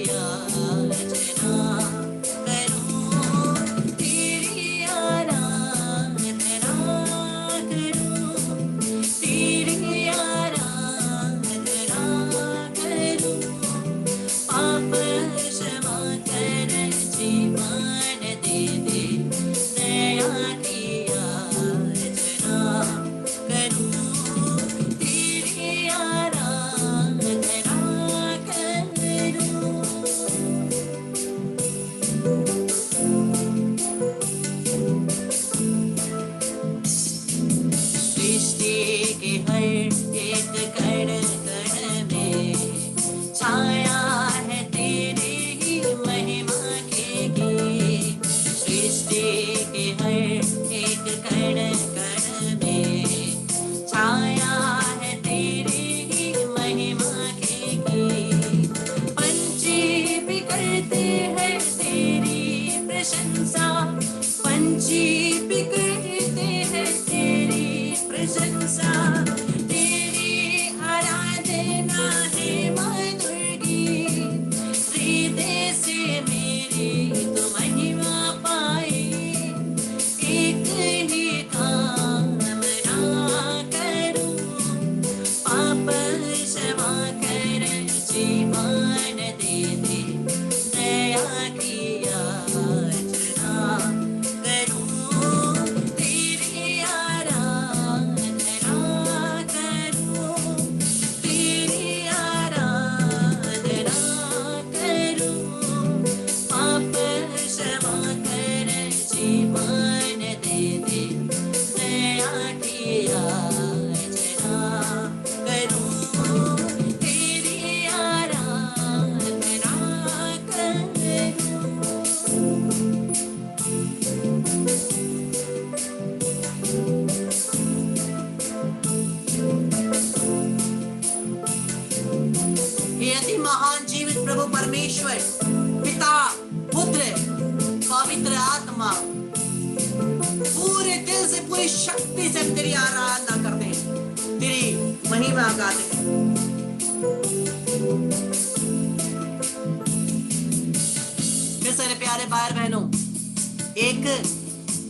याचना करूं, तेरी आराधना करूं, तेरी आराधना करूं, पाप क्षमा कर, जीवन दे दे, दया की याचना करूं, तेरी आराधना करूं। सृष्टि के हर एक कण कण में छाया है तेरी ही महिमा के गीत। सृष्टि के हर एक कण कण में छाया है तेरी ही महिमा के गीत। पंछी भी करते हैं तेरी प्रशंसा, पंछी भी करते हैं तेरी प्रशंसा, तेरी आराधना है मधुर गीत। हृदय से मेरी तो महिमा पाए, एक ही कामना करूं, पाप क्षमा कर, जीवन दे दे, दया की याचना करूं, तेरी आराधना करूं, तेरी आराधना करूं, पाप क्षमा कर, जीवन दे दे, दया की याचना करूं, तेरी आराधना करूं। हे अति महान जीवित प्रभु परमेश्वर, पिता, पुत्र, पवित्र आत्मा, पूरे दिल से पूरी शक्ति से हम तेरी आराधना करते हैं, तेरी महिमा गाते हैं। फिर सारे प्यारे भाई बहनों, एक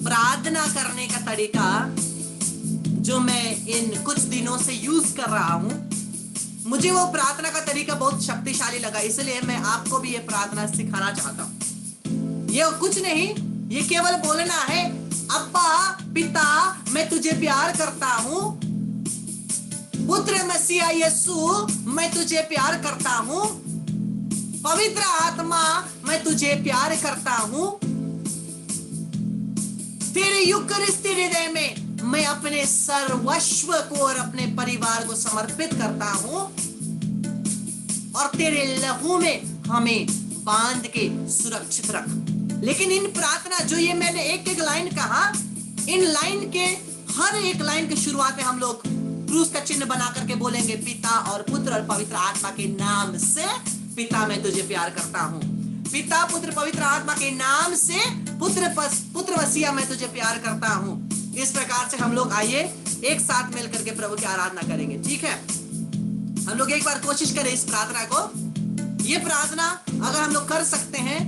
प्रार्थना करने का तरीका जो मैं इन कुछ दिनों से यूज कर रहा हूं, मुझे वो प्रार्थना का तरीका बहुत शक्तिशाली लगा, इसलिए मैं आपको भी ये प्रार्थना सिखाना चाहता हूं। ये कुछ नहीं, ये केवल बोलना है, अब्बा पिता मैं तुझे प्यार करता हूं, पुत्र मसीहा यीशु मैं तुझे प्यार करता हूं, पवित्र आत्मा मैं तुझे प्यार करता हूं, तेरे यूकरिस्ती हृदय में मैं अपने सर्वस्व को और अपने परिवार को समर्पित करता हूं, और तेरे लहू में हमें बांध के सुरक्षित रख। लेकिन इन प्रार्थना जो ये मैंने एक एक लाइन कहा, इन लाइन के हर एक लाइन की शुरुआत में हम लोग क्रूस का चिन्ह बना करके बोलेंगे, पिता और पुत्र और पवित्र आत्मा के नाम से पिता मैं तुझे प्यार करता हूं, पिता पुत्र पवित्र आत्मा के नाम से पुत्र मसीहा मैं तुझे प्यार करता हूं। इस प्रकार से हम लोग आइए एक साथ मिल करके प्रभु की आराधना करेंगे, ठीक है। हम लोग एक बार कोशिश करें इस प्रार्थना को। ये प्रार्थना अगर हम लोग कर सकते हैं,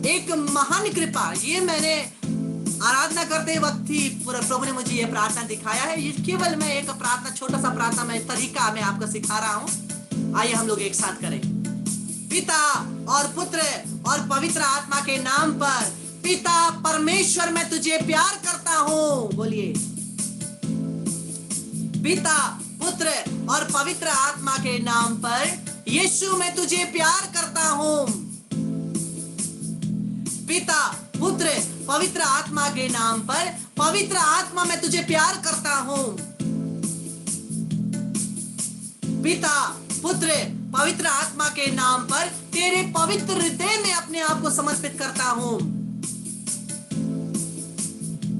एक महान कृपा, ये मैंने आराधना करते वक्त ही प्रभु ने मुझे ये प्रार्थना दिखाया है। ये केवल मैं एक प्रार्थना, छोटा सा प्रार्थना मैं तरीका मैं आपको सिखा रहा हूं। आइए हम लोग एक साथ करें। पिता और पुत्र और पवित्र आत्मा के नाम पर, पिता परमेश्वर मैं तुझे प्यार करता हूं, बोलिए। पिता पुत्र और पवित्र आत्मा के नाम पर, यीशु मैं तुझे प्यार करता हूं, पिता पुत्र पवित्र आत्मा के नाम पर, पवित्र आत्मा मैं तुझे प्यार करता हूं, पिता पुत्र पवित्र आत्मा के नाम पर तेरे पवित्र हृदय में अपने आप को समर्पित करता हूं,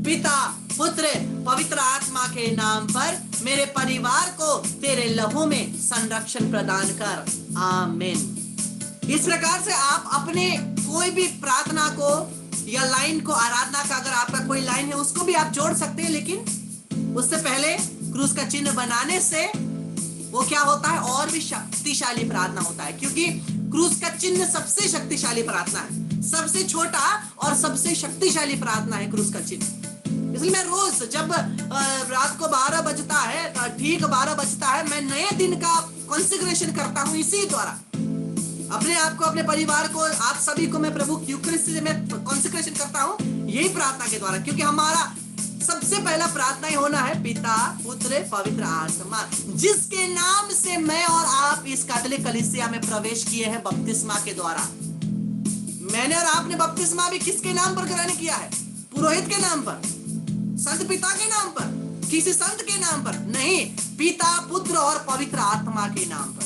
पिता पुत्र पवित्र आत्मा के नाम पर मेरे परिवार को तेरे लहू में संरक्षण प्रदान कर, आमीन। इस प्रकार से आप अपने कोई भी प्रार्थना को या लाइन को, आराधना का अगर आपका कोई लाइन है उसको भी आप जोड़ सकते हैं, लेकिन उससे पहले क्रूस का चिन्ह बनाने से वो क्या होता है, और भी शक्तिशाली प्रार्थना होता है, क्योंकि क्रूस का चिन्ह सबसे शक्तिशाली प्रार्थना है, सबसे छोटा और सबसे शक्तिशाली प्रार्थना है क्रूस का चिन्ह। इसलिए मैं रोज जब रात को 12 बजता है, ठीक 12 बजता है, मैं नए दिन का कॉन्सेक्रेशन करता हूं इसी द्वारा। अपने आप को, अपने परिवार को, आप सभी को मैं प्रभु यूकरिस्ट से मैं कॉन्सेक्रेशन करता हूं यही प्रार्थना के द्वारा, क्योंकि हमारा सबसे पहला प्रार्थना ही होना है पिता, पुत्र, पवित्र आत्मा, जिसके नाम से मैं और आप इस कैथोलिक कलीसिया में प्रवेश किए हैं बपतिस्मा के द्वारा। मैंने और आपने बपतिस्मा भी किसके नाम पर ग्रहण किया है? पुरोहित के नाम पर, संत पिता के नाम पर, किसी संत के नाम पर नहीं, पिता, पुत्र और पवित्र आत्मा के नाम पर।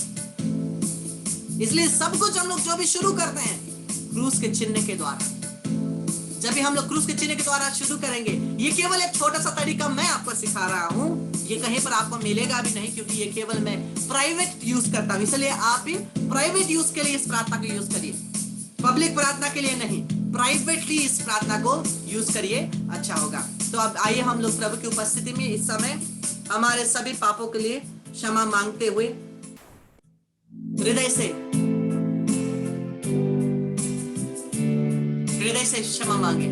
इसलिए सब कुछ हम लोग जो भी शुरू करते हैं क्रूस के चिन्ह के द्वारा। जब भी हम लोग क्रूस के चिन्ह के द्वारा शुरू करेंगे, ये केवल एक छोटा सा तरीका मैं आपको सिखा रहा हूं, ये कहीं पर आपको मिलेगा भी नहीं, क्योंकि ये केवल मैं प्राइवेट यूज करता हूं। इसलिए आप भी प्राइवेट यूज के लिए इस प्रार्थना को यूज करिए, पब्लिक प्रार्थना के लिए नहीं, प्राइवेटली इस प्रार्थना को यूज करिए, अच्छा होगा। तो अब आइए हम लोग प्रभु की उपस्थिति में इस समय हमारे सभी पापों के लिए क्षमा मांगते हुए हृदय से क्षमा मांगे।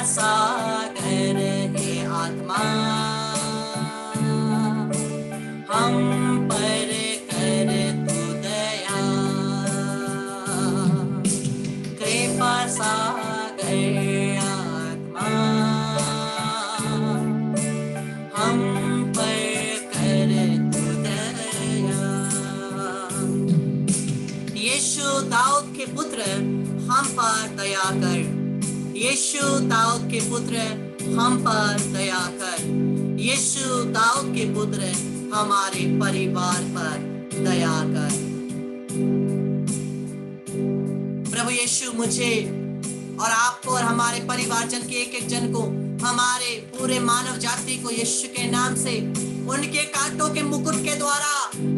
सागर हे आत्मा, हम पर कर तू दया। कृपा सागर आत्मा, हम पर कर तू दया। यीशु दाऊद के पुत्र, हम पर दया कर। यीशु दाऊद के पुत्र, हम पर दया कर। यीशु दाऊद के पुत्र, हमारे परिवार पर दया कर। प्रभु यीशु, मुझे और आपको और हमारे परिवारजन के एक एक जन को, हमारे पूरे मानव जाति को यीशु के नाम से उनके कांटों के मुकुट के द्वारा,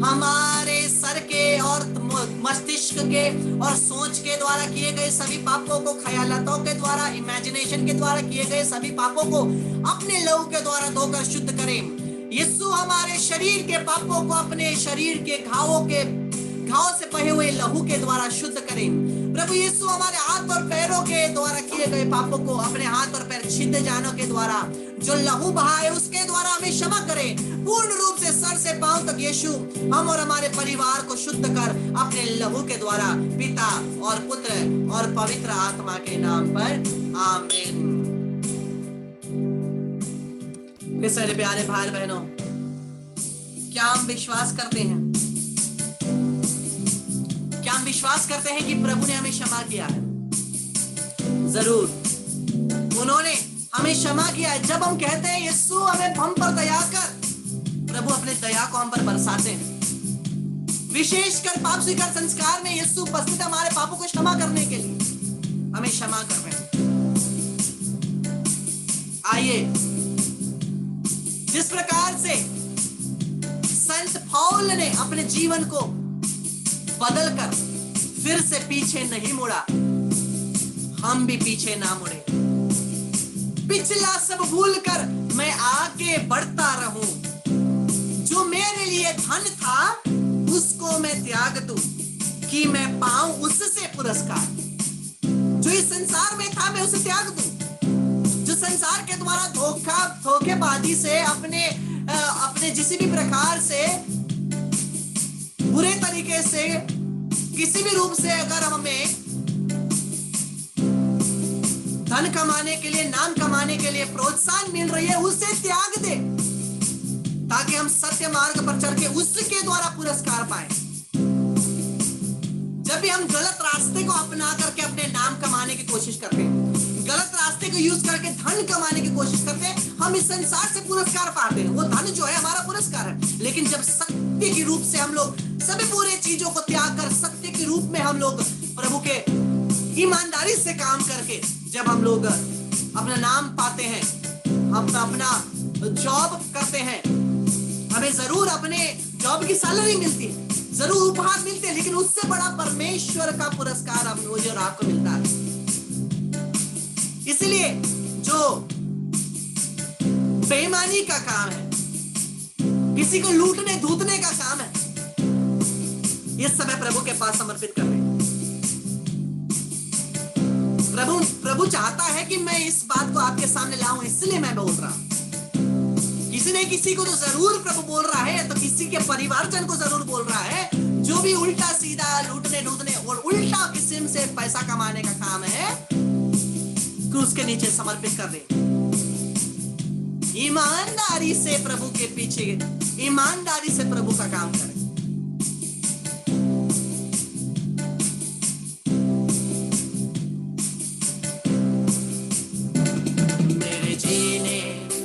हमारे सर के और मस्तिष्क के और सोच के द्वारा किए गए सभी पापों को, ख्यालातों के द्वारा, इमेजिनेशन के द्वारा किए गए सभी पापों को अपने लहू के द्वारा धोकर शुद्ध करें। यीशु हमारे शरीर के पापों को अपने शरीर के घावों से बहे हुए लहू के द्वारा शुद्ध करें। प्रभु यीशु हमारे हाथ और पैरों के द्वारा किए गए पापों को अपने हाथ और पैर छिद्र जानों के द्वारा जो लहू बहा है उसके द्वारा हमें क्षमा करें पूर्ण रूप से, सर से पांव तक। यीशु हम और हमारे परिवार को शुद्ध कर अपने लहू के द्वारा, पिता और पुत्र और पवित्र आत्मा के नाम पर, आमीन। मेरे प्यारे भाई बहनों, क्या हम विश्वास करते हैं? क्या हम विश्वास करते हैं कि प्रभु ने हमें क्षमा किया है? जरूर, उन्होंने हमें क्षमा किया है। जब हम कहते हैं यीशु हमें हम पर दया कर, प्रभु अपने दया को हम पर बरसाते हैं। विशेषकर पाप स्वीकार संस्कार में यीशु उपस्थित हमारे पापों को क्षमा करने के लिए हमें क्षमा कर रहे हैं। आइए, जिस प्रकार से संत पौल ने अपने जीवन को बदलकर फिर से पीछे नहीं मुड़ा, हम भी पीछे ना मुड़े। पिछला सब भूलकर मैं आगे बढ़ता रहूं। जो मेरे लिए धन था उसको मैं त्याग दूं कि मैं पाऊं उससे पुरस्कार। जो इस संसार में था मैं उसे त्याग दूं। जो संसार के द्वारा धोखेबाजी से अपने किसी भी प्रकार से बुरे तरीके से किसी भी रूप से अगर हमें धन कमाने के लिए, नाम कमाने के लिए प्रोत्साहन मिल रही है, उसे त्याग दे ताकि हम सत्य मार्ग पर चल के उसके द्वारा पुरस्कार पाए। जब भी हम गलत रास्ते को अपना करके अपने नाम कमाने की कोशिश करते हैं, गलत रास्ते को यूज करके धन कमाने की कोशिश करते हैं, हम इस संसार से पुरस्कार पाते हैं। वो धन जो है हमारा पुरस्कार है। लेकिन जब सत्य के रूप से हम लोग सभी बुरी चीजों को त्याग कर सत्य के रूप में हम लोग प्रभु के ईमानदारी से काम करके जब हम लोग अपना नाम पाते हैं, हम अपना जॉब करते हैं, हमें जरूर अपने जॉब की सैलरी मिलती है, जरूर उपहार मिलते हैं, लेकिन उससे बड़ा परमेश्वर का पुरस्कार हम मुझे और आपको मिलता है। इसलिए जो बेईमानी का काम है, किसी को लूटने धूतने का काम है, इस समय प्रभु के पास समर्पित कर रहे हैं। प्रभु चाहता है कि मैं इस बात को आपके सामने लाऊं, इसलिए मैं बोल रहा हूं। किसी ने किसी को तो जरूर प्रभु बोल रहा है, तो किसी के परिवारजन को जरूर बोल रहा है। जो भी उल्टा सीधा लूटने ढूंढने और उल्टा किस्म से पैसा कमाने का काम है, क्रूस के नीचे समर्पित कर दे। ईमानदारी से प्रभु के पीछे, ईमानदारी से प्रभु का काम करें। मेरे जीने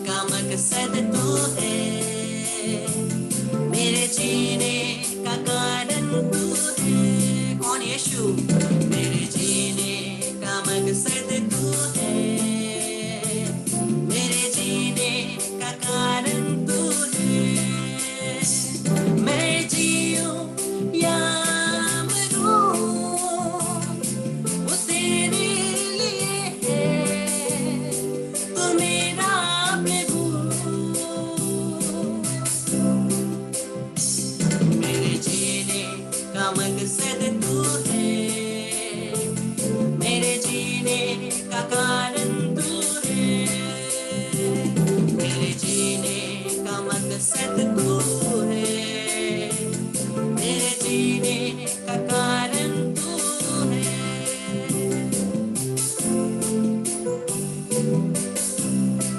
का मकसद तू है, मेरे जीने का कारण तू है। कौन? यीशु। मेरे जीने का मकसद तू है, मेरे जीने का कारण तू है। मैं जीऊं या मरूं वो तेरे लिए है, तू मेरा प्रभु। मेरे जीने का मकसद तू है, मेरे जीने का कारण तू है। मेरे जीने का मकसद तू है, मेरे जीने का कारण तू है।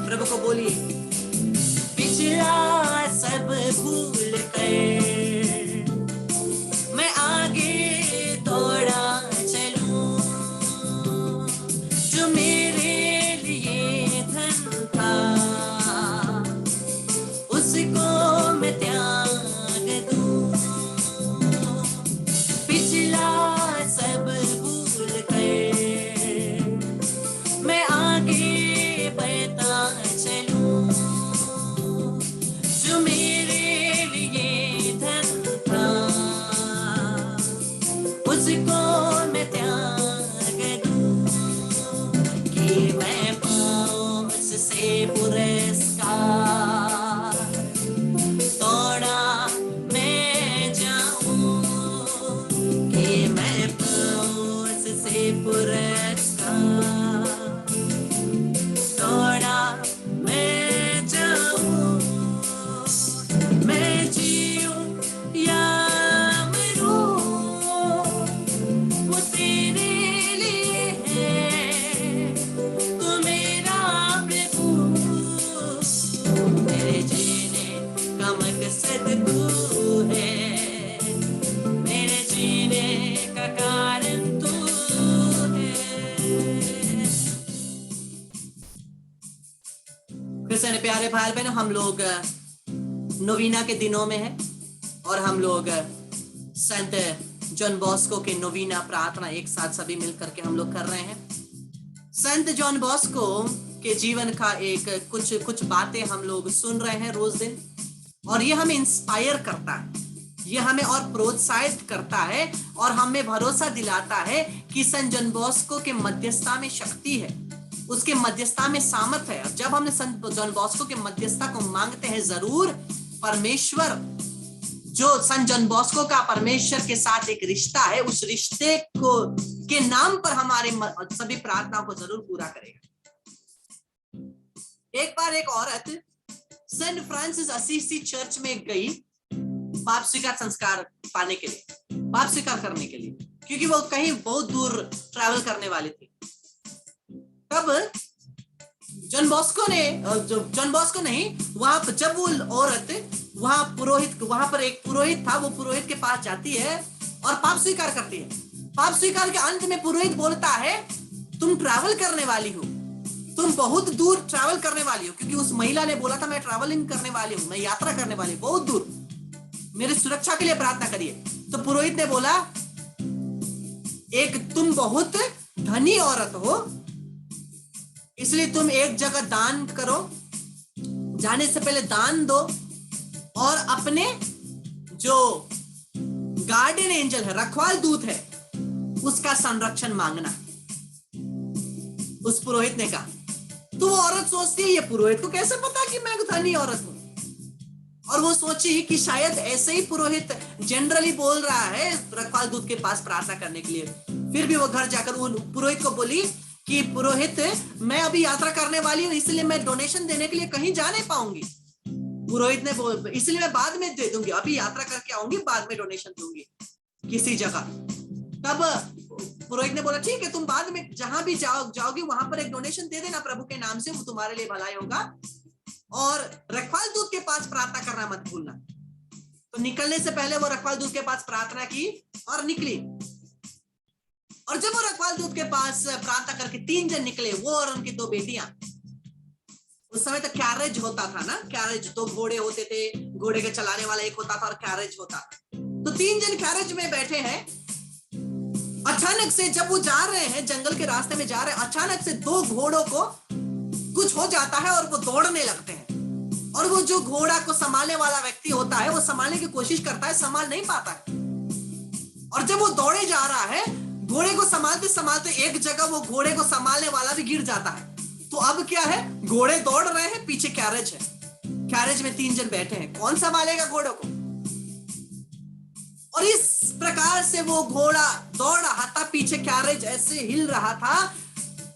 प्रभु को बोलिए, पिछला सब भूल कर मैं आगे दौड़ा चलूं। जो मेरे लिए धन था उसको मैं त्याग दूं। पिछला सब भूल कर मैं आगे बढ़ता चलूं। जो मेरे लिए धन था उसको मैं त्याग दूं कि मैं पाऊं उससे पुरस्कार। तोड़ा मैं जाऊं कि मैं पाऊं उससे पुरस्कार। तोड़ा मैं जाऊं, मैं जीऊं या मरूं वो तेरे लिए है, तू मेरा प्रभु। मेरे जीने का मकसद तू है, मेरे जीने का कारण तू है। क्रिश्चियन प्यारे भाई बहनों, हम लोग नोवीना के दिनों में हैं और हम लोग संत जॉन बॉस्को के नोवीना प्रार्थना एक साथ सभी मिलकर के हम लोग कर रहे हैं। संत जॉन बॉस्को के जीवन का एक कुछ बातें हम लोग सुन रहे हैं रोज दिन, और ये हमें इंस्पायर करता है, ये हमें और प्रोत्साहित करता है और हमें भरोसा दिलाता है कि संत जॉन बॉस्को के मध्यस्थता में शक्ति है, उसके मध्यस्थता में सामर्थ है। जब हमने संत जॉन बॉस्को के मध्यस्थता को मांगते हैं, जरूर परमेश्वर, जो संत जॉन बॉस्को का परमेश्वर के साथ एक रिश्ता है, उस रिश्ते को के नाम पर हमारे सभी प्रार्थनाओं को जरूर पूरा करेगा। एक बार एक औरत सेंट फ्रांसिस असीसी चर्च में गई पाप स्वीकार संस्कार पाने के लिए, पाप स्वीकार करने के लिए, क्योंकि वो कहीं बहुत दूर ट्रैवल करने वाली थी। तब जॉन बॉस्को नहीं, वहां पर जब वो औरत वहां पर एक पुरोहित था, वो पुरोहित के पास जाती है और पाप स्वीकार करती है। पाप स्वीकार के अंत में पुरोहित बोलता है, तुम ट्रैवल करने वाली हो, तुम बहुत दूर ट्रैवल करने वाली हो, क्योंकि उस महिला ने बोला था मैं ट्रैवलिंग करने वाली हूं, मैं यात्रा करने वाली हूं बहुत दूर, मेरी सुरक्षा के लिए प्रार्थना करिए। तो पुरोहित ने बोला, एक तुम बहुत धनी औरत हो, इसलिए तुम एक जगह दान करो, जाने से पहले दान दो, और अपने जो गार्डियन एंजल है, रखवाल दूत है, उसका संरक्षण मांगना। उस पुरोहित ने कहा। तो वो औरत सोचती है, ये पुरोहित को कैसे पता कि मैं धनी औरत हूं, और वो सोची कि शायद ऐसे ही पुरोहित जनरली बोल रहा है रखवाल दूत के पास प्रार्थना करने के लिए। फिर भी वो घर जाकर उन पुरोहित को बोली कि पुरोहित, मैं अभी यात्रा करने वाली हूँ, इसलिए मैं डोनेशन देने के लिए कहीं जा नहीं पाऊंगी। पुरोहित ने बोल, इसलिए मैं बाद में दे दूंगी, अभी यात्रा करके आऊंगी, बाद में डोनेशन दूंगी किसी जगह। तब पुरोहित ने बोला, ठीक है, तुम बाद में जहां भी जाओगी वहां पर एक डोनेशन दे देना प्रभु के नाम से, वो तुम्हारे लिए भलाई होगा, और रखवाल दूत के पास प्रार्थना करना मत भूलना। तो निकलने से पहले वो रखवाल दूत के पास प्रार्थना की और निकली। और जब वो रखवाल दूत के पास प्रार्थना करके 3 जन निकले, वो और उनकी 2 बेटियां। उस समय तो कैरेज होता था ना, कैरेज, 2 घोड़े होते थे, घोड़े के चलाने वाला एक होता था और कैरेज होता। तो 3 जन कैरेज में बैठे हैं। अचानक से जब वो जा रहे हैं, जंगल के रास्ते में जा रहे हैं, अचानक से 2 घोड़ों को कुछ हो जाता है और वो दौड़ने लगते हैं। और वो जो घोड़ा को संभालने वाला व्यक्ति होता है, वो संभालने की कोशिश करता है, संभाल नहीं पाता है। और जब वो दौड़े जा रहा है, घोड़े को संभालते संभालते एक जगह वो घोड़े को संभालने वाला भी गिर जाता है। तो अब क्या है, घोड़े दौड़ रहे हैं, पीछे कैरेज है, कैरेज में 3 जन बैठे हैं, कौन संभालेगा घोड़ों को? और इस प्रकार से वो घोड़ा दौड़ रहा था, पीछे कैरेज ऐसे हिल रहा था,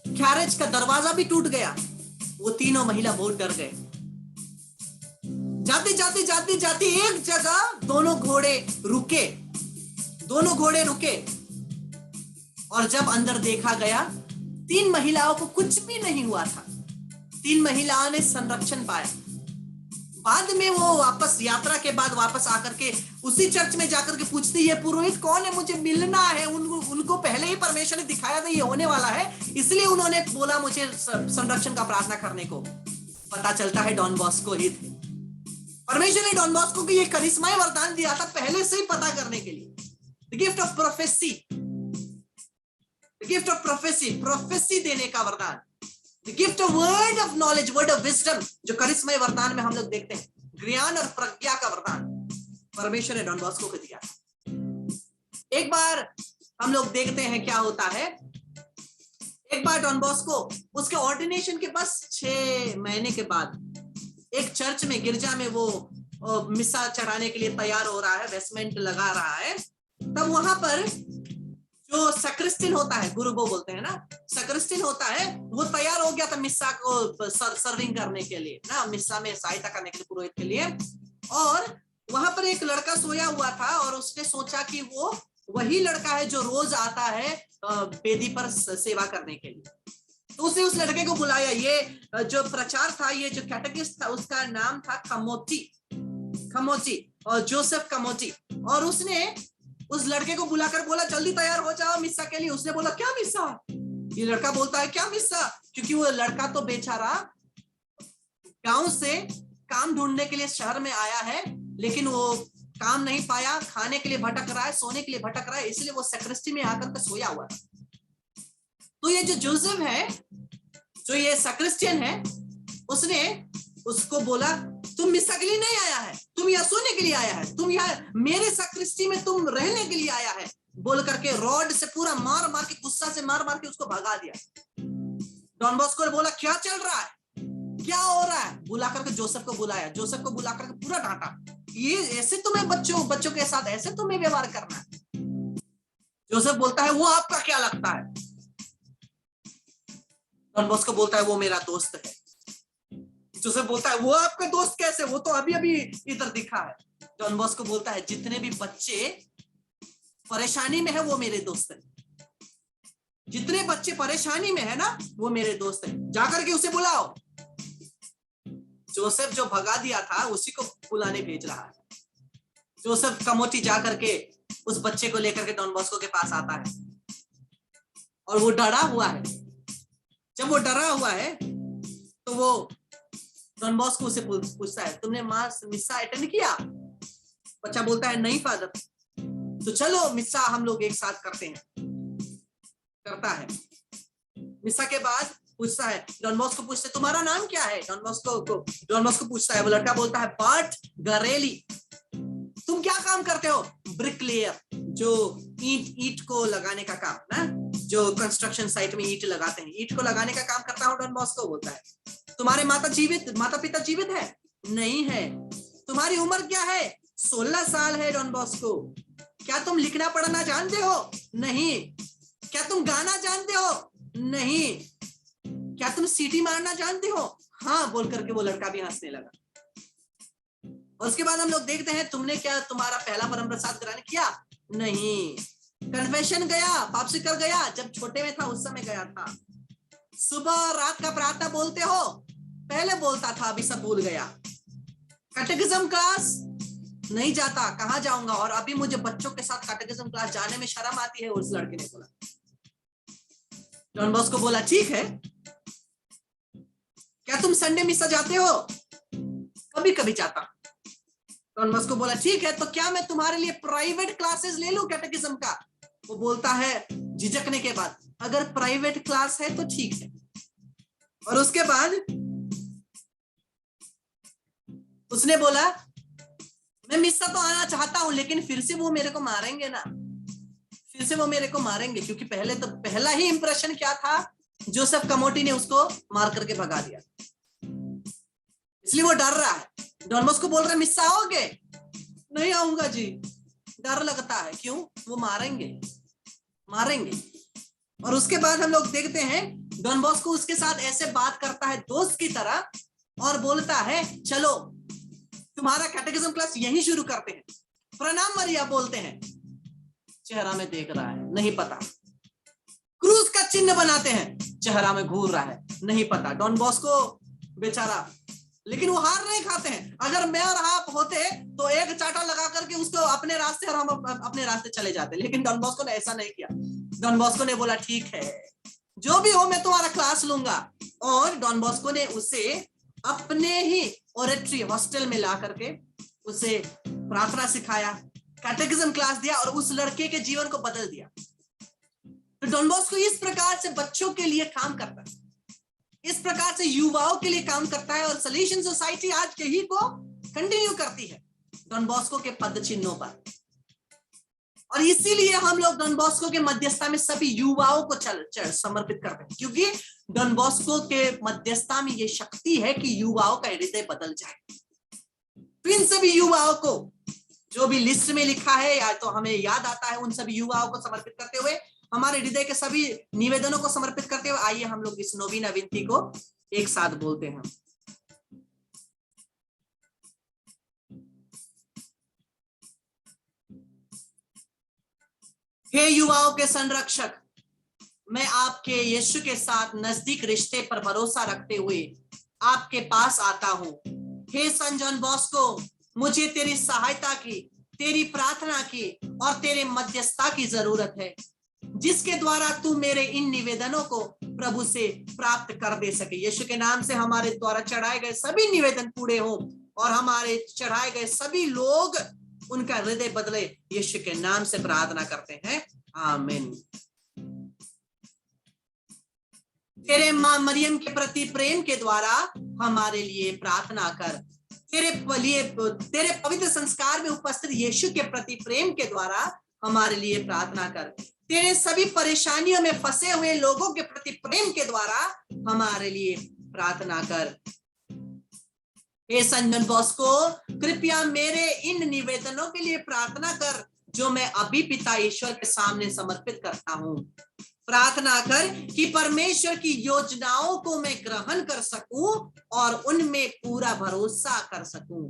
कैरेज का दरवाजा भी टूट गया। वो तीनों महिला बहुत डर गए। जाते जाते जाते जाते एक जगह दोनों घोड़े रुके, और जब अंदर देखा गया, 3 महिलाओं को कुछ भी नहीं हुआ था। 3 महिलाओं ने संरक्षण पाया। बाद में वो वापस, यात्रा के बाद वापस आकर के उसी चर्च में जाकर के पूछती, ये पुरोहित कौन है, मुझे मिलना है। उनको पहले ही परमेश्वर ने दिखाया था ये होने वाला है, इसलिए उन्होंने बोला मुझे संरक्षण का प्रार्थना करने को। पता चलता है डॉन बॉस्को ही थे। परमेश्वर ने डॉन बॉस्को को ये करिश्माई वरदान दिया था पहले से ही पता करने के लिए। The gift of prophecy, gift of prophecy देने का वरदान, the gift of word of knowledge, word of wisdom, जो करिश्माई वरदान में हम लोग देखते हैं, ज्ञान और प्रज्ञा का वरदान परमेश्वर ने डॉन बॉस्को को दिया। एक बार हम लोग देखते हैं क्या होता है। एक बार डॉन बॉस्को उसके ऑर्डिनेशन के बस 6 महीने के बाद एक चर्च में, गिरजा में वो मिसा चढ़ाने के लिए तैयार हो रहा है, वेस्टमेंट लगा रहा है। तब वहां पर जो सैक्रिस्टियन होता है, गुरुबो बोलते हैं ना, सैक्रिस्टियन होता है, वो तैयार हो गया था मिस्सा को सर्विंग करने के लिए ना, मिस्सा में सहायता करने के लिए पुरोहित के लिए। और वहां पर एक लड़का सोया हुआ था, और उसने सोचा कि वो वही लड़का है जो रोज आता है वेदी पर सेवा करने के लिए। तो उसने उस लड़के को बुलाया। ये जो प्रचार था, ये जो कैटेकिस्ट था, उसका नाम था खमोची, और जोसेफ खमोची। और उसने उस लड़के को बुलाकर बोला, जल्दी तैयार हो जाओ मिस्सा के लिए। उसने बोला, क्या मिस्सा? ये लड़का बोलता है, क्या मिस्सा? क्योंकि वो लड़का तो बेचारा गांव से काम ढूंढने के लिए शहर में आया है, लेकिन वो काम नहीं पाया, खाने के लिए भटक रहा है, सोने के लिए भटक रहा है, इसलिए वो सैक्रिस्टी में आकर के सोया हुआ है। तो ये जो जोसेफ है, जो ये सैक्रिस्टियन है, उसने उसको बोला, तुम मिस्सा के लिए नहीं आया है, तुम यहाँ सोने के लिए आया है, तुम यहाँ मेरे सैक्रिस्टी में तुम रहने के लिए आया है। बोल करके रॉड से पूरा मार मार के, गुस्सा से मार मार के उसको भगा दिया। डॉन बॉस्को ने बोला क्या चल रहा है, क्या हो रहा है? बुला करके जोसेफ को बुलाया, जोसेफ को बुला करके पूरा डांटा, ये ऐसे तुम्हें बच्चों के साथ ऐसे तुम्हें व्यवहार करना है। जोसेफ बोलता है वो आपका क्या लगता है? डॉन बॉस्को बोलता है वो मेरा दोस्त है। जोसेफ बोलता है वो आपका दोस्त कैसे, वो तो अभी अभी इधर दिखा है। डॉन बॉस्को बोलता है जितने भी बच्चे परेशानी में है वो मेरे दोस्त है, जितने बच्चे परेशानी में है ना वो मेरे दोस्त है, जाकर के उसे बुलाओ। जोसेफ जो भगा दिया था उसी को बुलाने भेज रहा है। जोसेफ कमोटी जाकर के उस बच्चे को लेकर के डॉन बॉस्को के पास आता है और वो डरा हुआ है। जब वो डरा हुआ है तो वो डॉन बॉस्को उसे पूछता है तुमने मिस्सा अटेंड किया? बच्चा बोलता है नहीं फादर। तो चलो मिस्सा हम लोग एक साथ करते हैं। करता है मिस्सा के बाद पूछता है, डॉन बॉस्को पूछते तुम्हारा नाम क्या है? डॉन बॉस्को पूछता है, वो लड़का बोलता है बर्ट गरेली। तुम क्या काम करते हो? ब्रिकलेयर, जो ईंट को लगाने का काम ना, जो कंस्ट्रक्शन साइट में ईंट लगाते हैं, ईंट को लगाने का काम करता हूँ। डॉन बॉस्को बोलता है तुम्हारे माता पिता जीवित है? नहीं है। तुम्हारी उम्र क्या है? 16 साल है। डॉन बॉस्को क्या तुम लिखना पढ़ना जानते हो? नहीं। क्या तुम गाना जानते हो? नहीं। क्या तुम सीटी मारना जानते हो? हाँ, बोल करके वो लड़का भी हंसने लगा। और उसके बाद हम लोग देखते हैं तुमने क्या तुम्हारा पहला परम प्रसाद ग्रहण किया? नहीं। कन्फेशन गया, पाप से कर गया? जब छोटे में था उस समय गया था। सुबह रात का प्रार्थना बोलते हो? पहले बोलता था, अभी सब भूल गया। कैटेकिज्म क्लास नहीं जाता, कहाँ जाऊंगा, और अभी मुझे बच्चों के साथ कैटेकिज्म क्लास जाने में शर्म आती है। उस लड़के ने बोला। डॉन बॉस्को बोला ठीक है। क्या तुम संडे मिसा जाते हो? कभी कभी जाता। डॉन बॉस्को बोला ठीक है, तो क्या मैं तुम्हारे लिए प्राइवेट क्लासेस ले लूं कैटेकिज्म का? वो बोलता है झिझकने के बाद, अगर प्राइवेट क्लास है तो ठीक है। और उसके बाद उसने बोला मैं मिस्सा तो आना चाहता हूं, लेकिन फिर से वो मेरे को मारेंगे ना, फिर से वो मेरे को मारेंगे, क्योंकि पहला ही इंप्रेशन क्या था, जोसेफ कमोटी ने उसको मार करके भगा दिया, इसलिए वो डर रहा है। डॉन बॉस्को बोल रहा है मिस्सा आओगे? नहीं आऊंगा जी, डर लगता है। क्यों? वो मारेंगे। और उसके बाद हम लोग देखते हैं डॉन बॉस्को उसके साथ ऐसे बात करता है दोस्त की तरह, और बोलता है चलो तुम्हारा कैटेकिज्म क्लास यहीं शुरू करते हैं। प्रणाम मरिया बोलते हैं। चेहरा में देख रहा है, नहीं पता। क्रूज का चिन्ह बनाते हैं, चेहरा में घूर रहा है, नहीं पता। डॉन बॉस्को बेचारा, लेकिन वो हार नहीं खाते हैं। अगर मैं और आप होते तो एक चाटा लगा करके उसको अपने रास्ते, और हम अपने रास्ते चले जाते, लेकिन डॉन बॉस्को ने ऐसा नहीं किया। डॉन बॉस्को ने बोला ठीक है, जो भी हो मैं तुम्हारा क्लास लूंगा। और डॉन बॉस्को ने उसे अपने ही ओरेटरी हॉस्टल में ला करके उसे प्रार्थना सिखाया, कैटेकिज्म क्लास दिया, और उस लड़के के जीवन को बदल दिया। तो डॉन बॉस्को इस प्रकार से बच्चों के लिए काम करता है, इस प्रकार से युवाओं के लिए काम करता है, और सलेशियन सोसाइटी आज यही को कंटिन्यू करती है डॉन बॉस्को के पद चिन्हों पर। और इसीलिए हम लोग डॉन बॉस्को के मध्यस्थता में सभी युवाओं को समर्पित करते हैं, क्योंकि डॉन बॉस्को के मध्यस्थता में ये शक्ति है कि युवाओं का हृदय बदल जाए। तो इन सभी युवाओं को जो भी लिस्ट में लिखा है या तो हमें याद आता है, उन सभी युवाओं को समर्पित करते हुए, हमारे हृदय के सभी निवेदनों को समर्पित करते हुए, आइए हम लोग इस नवीन विनती को एक साथ बोलते हैं। हे युवाओं के संरक्षक, मैं आपके यीशु के साथ नजदीक रिश्ते पर भरोसा रखते हुए आपके पास आता हूं। हे सन जॉन बॉस्को, मुझे तेरी सहायता की, तेरी प्रार्थना की और तेरे मध्यस्थता की जरूरत है, जिसके द्वारा तू मेरे इन निवेदनों को प्रभु से प्राप्त कर दे सके। यीशु के नाम से हमारे द्वारा चढ़ाए गए सभी निवेदन पूरे हों, और हमारे चढ़ाए गए सभी लोग उनका हृदय बदले। यीशु के नाम से प्रार्थना करते हैं, आमीन। तेरे मां मरियम के प्रति प्रेम के द्वारा हमारे लिए प्रार्थना कर। तेरे पवित्र संस्कार में उपस्थित यीशु के प्रति प्रेम के द्वारा हमारे लिए प्रार्थना कर। तेरे सभी परेशानियों में फंसे हुए लोगों के प्रति प्रेम के द्वारा हमारे लिए प्रार्थना कर। हे संत जॉन बॉस्को, कृपया मेरे इन निवेदनों के लिए प्रार्थना कर जो मैं अभी पिता ईश्वर के सामने समर्पित करता हूं। प्रार्थना कर कि परमेश्वर की योजनाओं को मैं ग्रहण कर सकूं और उनमें पूरा भरोसा कर सकूं।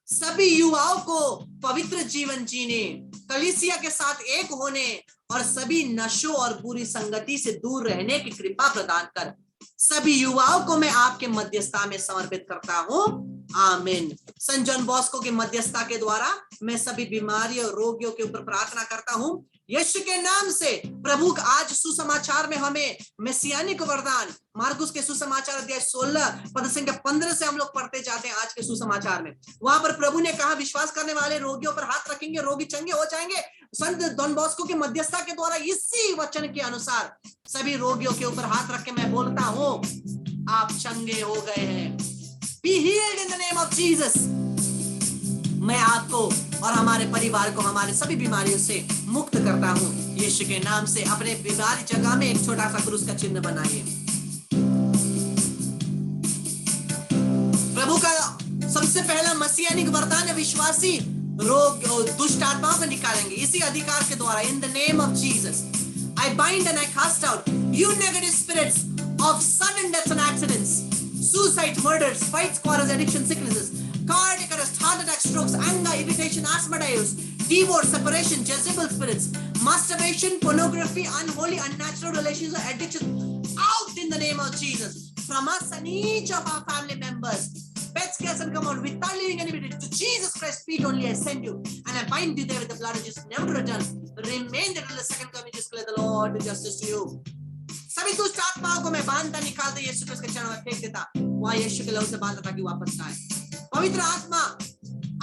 सभी युवाओं को पवित्र जीवन जीने, कलीसिया के साथ एक होने और सभी नशों और बुरी संगति से दूर रहने की कृपा प्रदान कर। सभी युवाओं को मैं आपके मध्यस्थता में समर्पित करता हूं। आमीन। संत जॉन बॉस्को के मध्यस्थता के द्वारा मैं सभी बीमारियों और रोगियों के ऊपर प्रार्थना करता हूं यीशु के नाम से। प्रभु आज सुसमाचार में हमें मेसियानिक वरदान, मार्कुस के सुसमाचार अध्याय 16 पद संख्या 15 से हम लोग पढ़ते जाते हैं आज के सुसमाचार में। वहां पर प्रभु ने कहा विश्वास करने वाले रोगियों पर हाथ रखेंगे, रोगी चंगे हो जाएंगे। संत डॉन बॉस्को की मध्यस्थता के द्वारा इसी वचन के अनुसार सभी रोगियों के ऊपर हाथ रख के मैं बोलता हूं आप चंगे हो गए हैं। Be healed in the name of Jesus। मैं आपको और हमारे परिवार को हमारे सभी बीमारियों से मुक्त करता हूं यीशु के नाम से। अपने बीमारी जगह में एक छोटा सा क्रूस का चिन्ह बनाइए। प्रभु का सबसे पहला मसीहानिक वरदान है विश्वासी रोग दुष्ट आत्माओं को निकालेंगे इसी अधिकार के द्वारा। In the name of Jesus I bind and I cast out you negative spirits of sudden deaths and accidents, suicide, murders, fights, quarrels, addiction, sicknesses, cardiac arrest, heart attack, strokes, anger, irritation, asthma, divorce, separation, Jezebel spirits, masturbation, pornography, unholy, unnatural relations, or addiction, out in the name of Jesus from us and each of our family members. Pets, cats, and come out without leaving anybody. To Jesus Christ's feet only I send you, and I bind you there with the blood of Jesus, never to return. Remain there till the second coming. Just declare the Lord do justice to you. सभी दुष्ट आत्माओं को मैं बांधता निकालता यीशु क्रिस्त के चरणों में फेंक देता, वहां यीशु के लहू से बांधता ताकि वापस आए। पवित्र आत्मा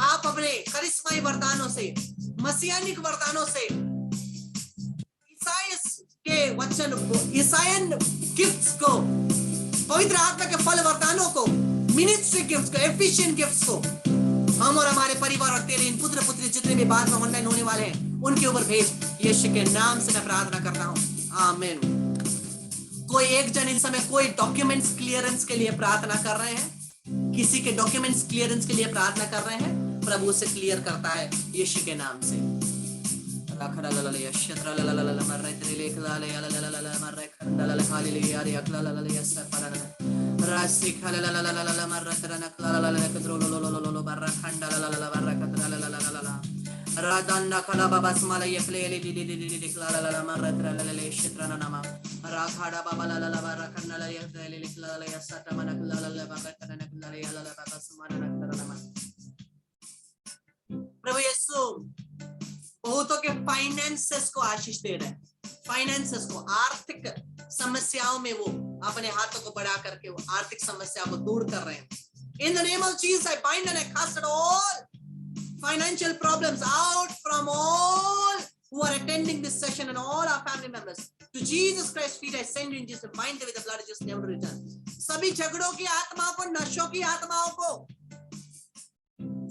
आप अपने करिश्माई वरदानों से, मसीहानिक वरदानों से, ईसाइस के वचन को, ईसाइयन गिफ्ट्स को, पवित्र आत्मा के फल वरदानों को, मिनिस्ट्री गिफ्ट्स को, एफिशिएंट गिफ्ट्स को हम और हमारे परिवार और तेरे इन पुत्र पुत्री जितने भी बाद में ऑनलाइन होने वाले हैं उनके ऊपर भेज। यीशु के नाम से मैं प्रार्थना करता हूं, आमीन। कोई एक जन इस समय कोई डॉक्यूमेंट्स क्लियरेंस के लिए प्रार्थना कर रहे हैं, किसी के डॉक्यूमेंट्स क्लियरेंस के लिए प्रार्थना कर रहे हैं, प्रभु उसे क्लियर करता है यीशु के नाम से। Radanda kala babas malaya plele di kala la maratra la le shitrana nama rakhada baba la barakana la ya le kala ya sata mana kala la barakana kala ya la babas mana kala nama। प्रभु यीशु बहुतों के finances को आशीष दे रहे हैं, finances को, आर्थिक समस्याओं में वो अपने हाथों को बढ़ा करके वो आर्थिक समस्या को दूर कर रहे हैं। In the name of Jesus I bind and I cast it all financial problems out from all who are attending this session and all our family members. To Jesus Christ's feet I send you in Jesus, bind them with the blood of Jesus, never return. सभी झगड़ों की आत्माओं को, नशों की आत्माओं को,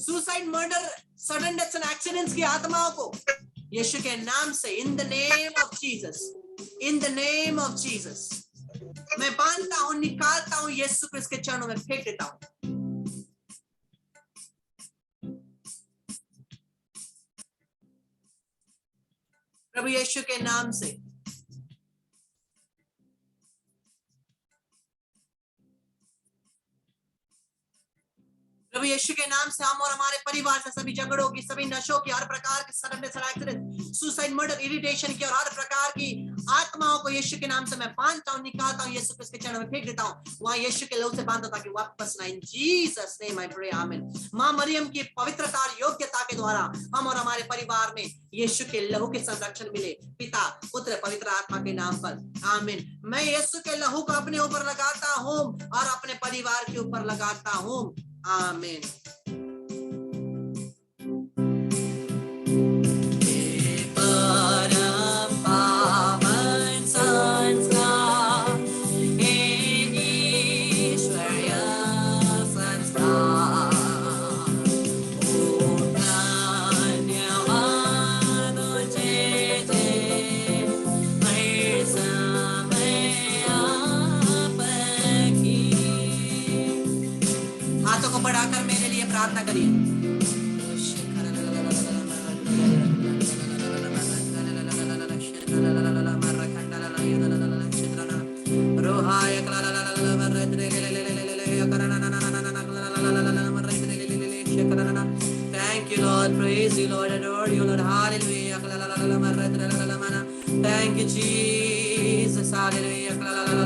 suicide, murder, sudden deaths and accidents की आत्माओं को यीशु के नाम से, in the name of Jesus, in the name of Jesus मैं बांधता हूं, निकालता हूं, यीशु क्रिस्त के चरणों में फेंक देता हूं। प्रभु यीशु के नाम से प्रभु यीशु के नाम से हम और हमारे परिवार से सभी झगड़ों की, सभी नशों की, हर प्रकार के sudden death, accident, suicide, murder, irritation की और हर प्रकार की आत्माओं को यीशु के नाम से मैं बांधता हूं, निकालता हूं, यीशु क्रिस्त के चरणों में फेंक देता हूं, वहां यीशु के लहू से बांधता ताकि वापस ना। In Jesus name I pray, amen. मां मरियम की पवित्रता और योग्यता के द्वारा हम और हमारे परिवार में यीशु के लहू के संरक्षण मिले, पिता, पुत्र, पवित्र आत्मा के नाम पर, आमीन। मैं यीशु के लहू को अपने ऊपर लगाता हूं और अपने परिवार के ऊपर लगाता हूं, आमीन। प्रार्थना करिए। Thank you, Lord. Praise you, Lord. Adore you, Lord. Hallelujah. Thank you, Jesus. Hallelujah. Thank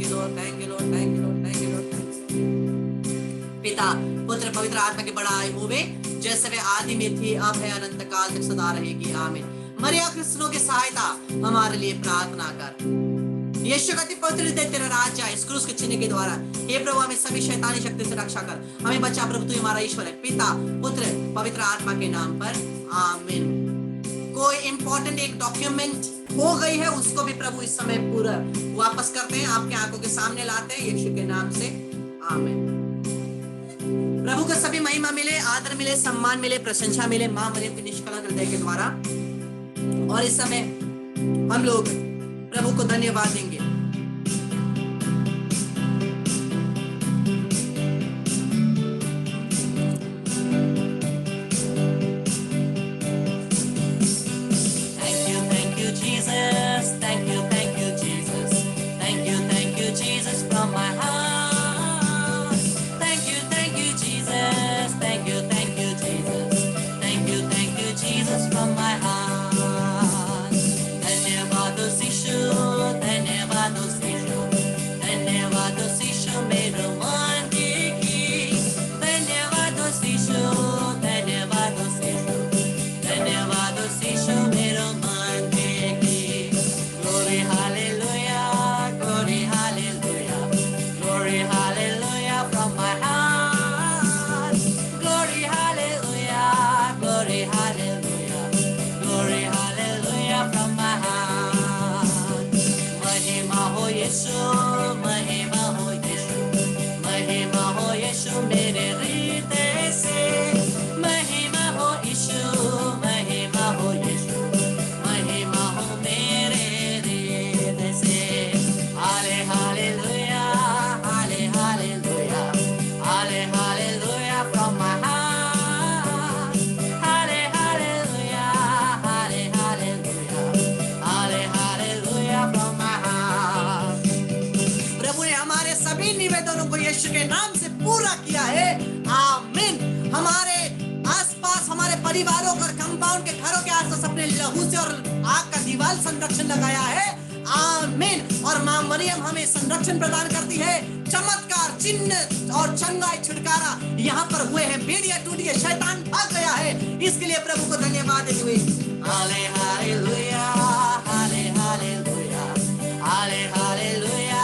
you, Lord. Thank you, Lord. Thank you, Lord. Thank you, Lord. पिता पुत्र पवित्र आत्मा की बड़ाई होवे जैसे वे आदि में थी अब है अनंत काल तक सदा रहेगी आमीन। मरिया क्रिस्टियनों की सहायता हमारे लिए प्रार्थना कर। यीशु का पवित्र हृदय तेरा राज्य इस क्रूस के चिन्ह के द्वारा हे प्रभु हमें सभी शैतानी शक्ति से रक्षा कर, हमें बचा प्रभु तू हमारा ईश्वर है। पिता पुत्र पवित्र आत्मा के नाम पर आमीन। कोई इंपॉर्टेंट एक डॉक्यूमेंट हो गई है उसको भी प्रभु इस समय पूरा वापस करते हैं, आपके आंखों के सामने लाते हैं यीशु के नाम से आमीन। प्रभु को सभी महिमा मिले, आदर मिले, सम्मान मिले, प्रशंसा मिले मां मरियम के निष्कलंक हृदय के द्वारा। और इस समय हम लोग प्रभु को धन्यवाद देंगे। Thank you Jesus, thank you Jesus, thank you Jesus from my heart। Thank you Jesus, thank you Jesus, thank you Jesus from my heart। धन्यवाद यीशु, धन्यवाद यीशु, धन्यवाद यीशु मेरे मन की। धन्यवाद यीशु, धन्यवाद यीशु, धन्यवाद यीशु मेरे मन की। Glory hallelujah, glory hallelujah, glory hallelujah from my heart। Glory hallelujah, glory hallelujah, glory hallelujah from my heart। महिमा हो यीशु, महिमा हो यीशु, महिमा हो यीशु मेरे हृदय से। महिमा हो यीशु, महिमा हो यीशु, महिमा हो मेरे हृदय से। हाले हालेलुया, हाले हालेलुया, हाले हालेलुया from my heart। हाले हालेलुया, हाले हालेलुया, हाले हालेलुया from my heart। प्रभु ने हमारे सभी निवेदनों को यीशु के नाम से पूरा किया है आमीन। हमारे आसपास हमारे परिवारों और कंपाउंड के घरों के आसपास अपने लहू से और आग का दीवार संरक्षण लगाया है आमीन। और मां मरियम हमें संरक्षण प्रदान करती है। चमत्कार चिन्ह और चंगाई छुटकारा यहाँ पर हुए हैं। बेड़िया टूटी है, शैतान भाग गया है। इसके लिए प्रभु को धन्यवाद देते हुए हाले हालेलुया, हाले हालेलुया, हाले हालेलुया।